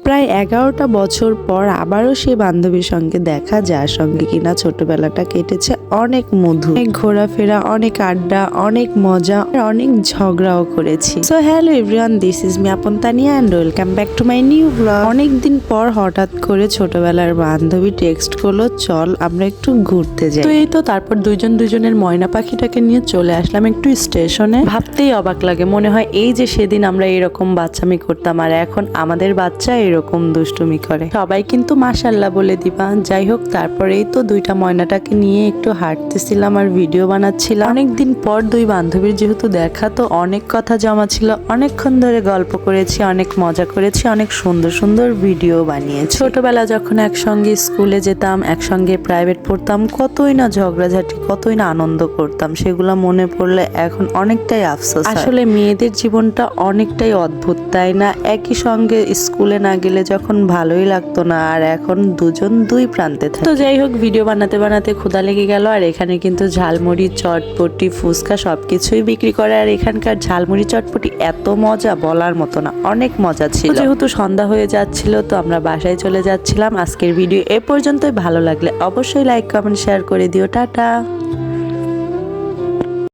প্রায় 11টা বছর পর আবারও সেই বান্ধবীর সঙ্গে দেখা, যার সঙ্গে কিনা ছোটবেলাটা কেটেছে অনেক মধু, অনেক ঘোরাফেরা, অনেক আড্ডা, অনেক মজা, অনেক ঝগড়াও করেছি। So hello everyone, this is me Apon Tania and welcome back to my new blog. অনেকদিন পর হঠাৎ করে ছোটবেলার বান্ধবী টেক্সট করলো, চল আমরা একটু ঘুরতে যাই। তো এই তো তারপর দুজনের ময়না পাখিটাকে নিয়ে চলে আসলাম একটু স্টেশনে। ভাবতেই অবাক লাগে, মনে হয় এই যে সেদিন আমরা এরকম বাচ্চামি করতাম আর এখন আমাদের বাচ্চা এরকম দুষ্টুমি করে। সবাই কিন্তু মাশাআল্লাহ বলে দিবা। যাই হোক, তারপরেই তো দুইটা ময়নাটাকে নিয়ে একটু হাঁটতেছিলাম আর ভিডিও বানাচ্ছিলাম। অনেকদিন পর দুই বান্ধবীর যেহেতু দেখা, তো অনেক কথা জমা ছিল, অনেকক্ষণ ধরে গল্প করেছি, অনেক মজা করেছি, অনেক সুন্দর সুন্দর ভিডিও বানিয়েছি। ছোটবেলা যখন একসঙ্গে স্কুলে যেতাম, একসঙ্গে প্রাইভেট পড়তাম, কতই না ঝগড়াঝাটি, কতই না আনন্দ করতাম, সেগুলো মনে পড়লে এখন অনেকটাই আফসোস। আসলে মেয়েদের জীবনটা অনেকটাই অদ্ভুত, তাই না? একই সঙ্গে স্কুলে না গেলে যখন ভালোই লাগতো না, আর এখন দুজন দুই প্রান্তে থাকে। তো যাই হোক, ভিডিও বানাতে বানাতে ক্ষুধা লেগে গেল, আর এখানে কিন্তু ঝালমুড়ি, চটপটি, ফুচকা সবকিছুই বিক্রি করে। আর এখানকার ঝালমুড়ি চটপটি এত মজা, বলার মতো না, অনেক মজা ছিল। যেহেতু সন্ধ্যা হয়ে যাচ্ছিল, তো আমরা বাসায় চলে যাচ্ছিলাম। আজকের ভিডিও এ পর্যন্তই। ভালো লাগলে অবশ্যই লাইক, কমেন্ট, শেয়ার করে দিও। টাটা।